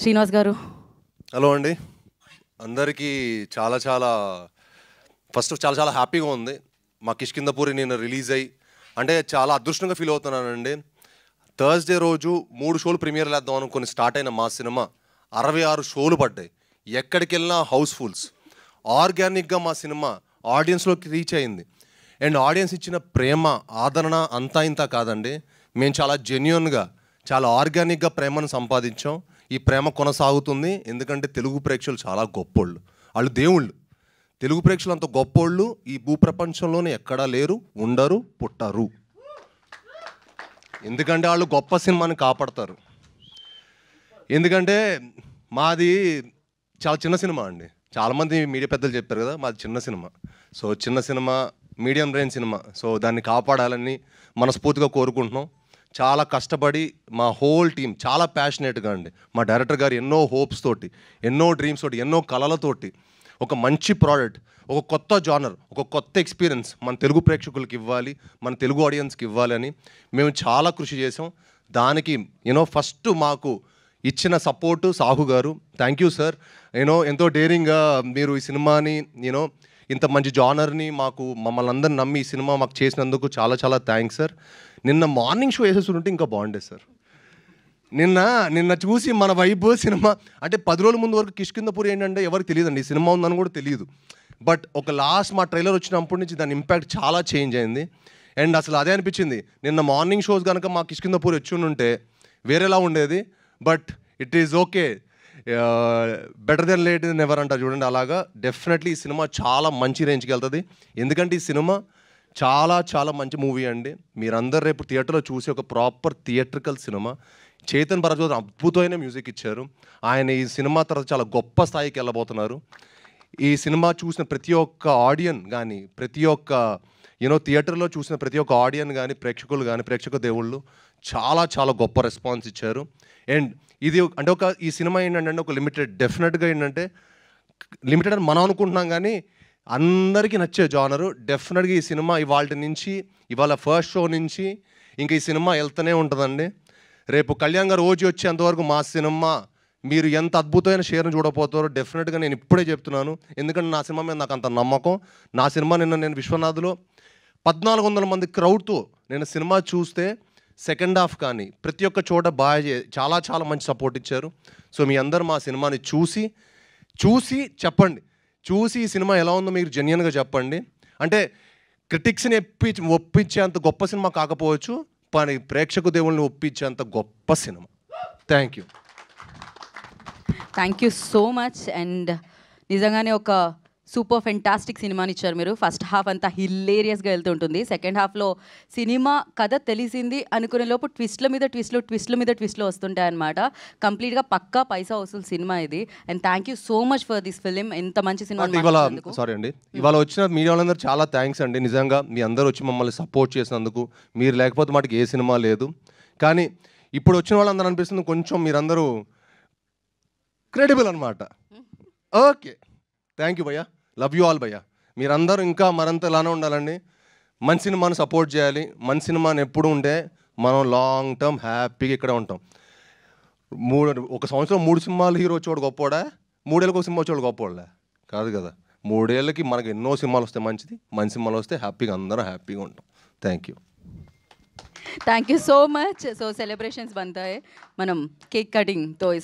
శ్రీనివాస్ గారు. హలో అండి, అందరికీ చాలా చాలా ఫస్ట్ చాలా చాలా హ్యాపీగా ఉంది. మా కిష్కిందపూరి నేను రిలీజ్ అయ్యి అంటే చాలా అదృష్టంగా ఫీల్ అవుతున్నానండి. థర్స్డే రోజు 3 షోలు ప్రీమియర్లు వేద్దాం అనుకుని స్టార్ట్ అయిన మా సినిమా 66 షోలు పడ్డాయి. ఎక్కడికి వెళ్ళినా హౌస్ఫుల్స్. ఆర్గానిక్గా మా సినిమా ఆడియన్స్లోకి రీచ్ అయింది. అండ్ ఆడియన్స్ ఇచ్చిన ప్రేమ ఆదరణ అంతా ఇంత కాదండి. మేము చాలా జెన్యూన్గా చాలా ఆర్గానిక్గా ప్రేమను సంపాదించాం. ఈ ప్రేమ కొనసాగుతుంది. ఎందుకంటే తెలుగు ప్రేక్షకులు చాలా గొప్పోళ్ళు, వాళ్ళు దేవుళ్ళు. తెలుగు ప్రేక్షకులు అంత గొప్పోళ్ళు ఈ భూప్రపంచంలోనే ఎక్కడా లేరు, ఉండరు, పుట్టరు. ఎందుకంటే వాళ్ళు గొప్ప సినిమాని కాపాడతారు. ఎందుకంటే మాది చాలా చిన్న సినిమా అండి. చాలామంది మీడియా పెద్దలు చెప్పారు కదా, మాది చిన్న సినిమా. సో చిన్న cinema, medium range cinema. So దాన్ని కాపాడాలని మనస్ఫూర్తిగా కోరుకుంటున్నాం. చాలా కష్టపడి మా హోల్ టీం చాలా ప్యాషనేట్గా అండి. మా డైరెక్టర్ గారు ఎన్నో హోప్స్ తోటి, ఎన్నో డ్రీమ్స్ తోటి, ఎన్నో కళలతోటి ఒక మంచి ప్రోడక్ట్, ఒక కొత్త జానర్, ఒక కొత్త ఎక్స్పీరియన్స్ మన తెలుగు ప్రేక్షకులకి ఇవ్వాలి, మన తెలుగు ఆడియన్స్కి ఇవ్వాలి అని మేము చాలా కృషి చేసాం. దానికి ఫస్ట్ మాకు ఇచ్చిన సపోర్టు సాహు గారు. Thank you sir. ఎంతో డేరింగ్గా మీరు ఈ సినిమాని ఇంత మంచి జానర్ని మమ్మల్ని అందరిని నమ్మి ఈ సినిమా మాకు చేసినందుకు చాలా చాలా థ్యాంక్స్ సార్. నిన్న మార్నింగ్ షో వేసేస్తుంటే ఇంకా బాగుండేది సార్. నిన్న చూసి మన వైబ్ సినిమా అంటే 10 రోజుల ముందు వరకు కిష్కిందపూరి ఏంటంటే ఎవరికి తెలియదండి, ఈ సినిమా ఉందని కూడా తెలియదు. బట్ ఒక లాస్ట్ మా ట్రైలర్ వచ్చినప్పటి నుంచి దాని ఇంపాక్ట్ చాలా చేంజ్ అయింది. అండ్ అసలు అదే అనిపించింది, నిన్న మార్నింగ్ షోస్ కనుక మా కిష్కిందపూరి వచ్చి ఉంటే వేరేలా ఉండేది. But it is okay, better than late than ever అంటారు చూడండి. అలాగా డెఫినెట్లీ ఈ సినిమా చాలా మంచి రేంజ్కి వెళ్తుంది. ఎందుకంటే ఈ సినిమా చాలా చాలా మంచి మూవీ అండి. మీరందరూ రేపు థియేటర్లో చూసి ఒక proper theatrical cinema. Chetan Bharat అద్భుతమైన మ్యూజిక్ ఇచ్చారు. ఆయన ఈ సినిమా తర్వాత చాలా గొప్ప స్థాయికి వెళ్ళబోతున్నారు. ఈ సినిమా చూసిన ప్రతి ఒక్క ఆడియన్ కానీ, ప్రతి ఒక్క థియేటర్లో చూసిన ప్రతి ఒక్క ఆడియన్ కానీ, ప్రేక్షకులు కానీ, ప్రేక్షక దేవుళ్ళు చాలా చాలా గొప్ప రెస్పాన్స్ ఇచ్చారు. అండ్ ఇది అంటే ఈ సినిమా ఏంటంటే ఒక లిమిటెడ్, డెఫినెట్గా ఏంటంటే లిమిటెడ్ అని మనం అనుకుంటున్నాం కానీ అందరికీ నచ్చే జానరు. డెఫినెట్గా ఈ సినిమా ఇవాళ ఫస్ట్ షో నుంచి ఇంకా ఈ సినిమా వెళ్తూనే ఉంటుందండి. రేపు కళ్యాణ్ గారు ఓజీ వచ్చేంతవరకు మా సినిమా మీరు ఎంత అద్భుతమైన షేర్ని చూడబోతారో డెఫినెట్గా నేను ఇప్పుడే చెప్తున్నాను. ఎందుకంటే నా సినిమా మీద నాకు అంత నమ్మకం. నా సినిమా నేను విశ్వనాథ్లో 1400 మంది క్రౌడ్తో నేను సినిమా చూస్తే సెకండ్ హాఫ్ కానీ ప్రతి ఒక్క చోట చాలా చాలా మంచి సపోర్ట్ ఇచ్చారు. సో మీ అందరూ మా సినిమాని చూసి చెప్పండి. చూసి ఈ సినిమా ఎలా ఉందో మీరు జెన్యున్గా చెప్పండి. అంటే క్రిటిక్స్ని ఒప్పించేంత గొప్ప సినిమా కాకపోవచ్చు, కానీ ప్రేక్షక దేవుళ్ళని ఒప్పించేంత గొప్ప cinema. Thank you so much. And నిజంగానే ఒక సూపర్ ఫెంటాస్టిక్ సినిమాని ఇచ్చారు మీరు. ఫస్ట్ హాఫ్ అంతా హిల్లేరియస్గా వెళ్తుంటుంది. సెకండ్ హాఫ్లో సినిమా కథ తెలిసింది అనుకునే లోపు ట్విస్ట్ల మీద ట్విస్ట్లు వస్తుంటాయి అనమాట. కంప్లీట్గా పక్కా పైసా వసూలు సినిమా ఇది. And thank you so much for this film. ఎంత మంచి సినిమా. సారీ అండి, ఇవాళ వచ్చిన మీడియా వాళ్ళందరూ చాలా థ్యాంక్స్ అండి. నిజంగా మీ అందరూ వచ్చి మమ్మల్ని సపోర్ట్ చేసినందుకు. మీరు లేకపోతే మాకు ఏ సినిమా లేదు. కానీ ఇప్పుడు వచ్చిన వాళ్ళందరూ అనిపిస్తుంది కొంచెం మీరందరూ క్రెడిబుల్ అనమాట. ఓకే, థ్యాంక్ యూ భయ్యా. లవ్ యూ ఆల్ భయ్యా. మీరందరూ ఇంకా మరంత ఇలానే ఉండాలండి. మంచి సినిమాని సపోర్ట్ చేయాలి. మంచి సినిమాని ఎప్పుడు ఉంటే మనం లాంగ్ టర్మ్ హ్యాపీగా ఇక్కడే ఉంటాం. ఒక సంవత్సరం 3 సినిమాలు హీరో వచ్చేవాడు గొప్పవాడా? 3 ఏళ్ళకి ఒక సినిమా వచ్చేవాడు గొప్పవాళ్ళే కాదు కదా. 3 ఏళ్ళకి మనకి ఎన్నో సినిమాలు వస్తే మంచిది. మంచి సినిమాలు వస్తే హ్యాపీగా అందరం హ్యాపీగా ఉంటాం. Thank you so much. So celebrations బంతాయి. మనం కేక్ కటింగ్తో ఈ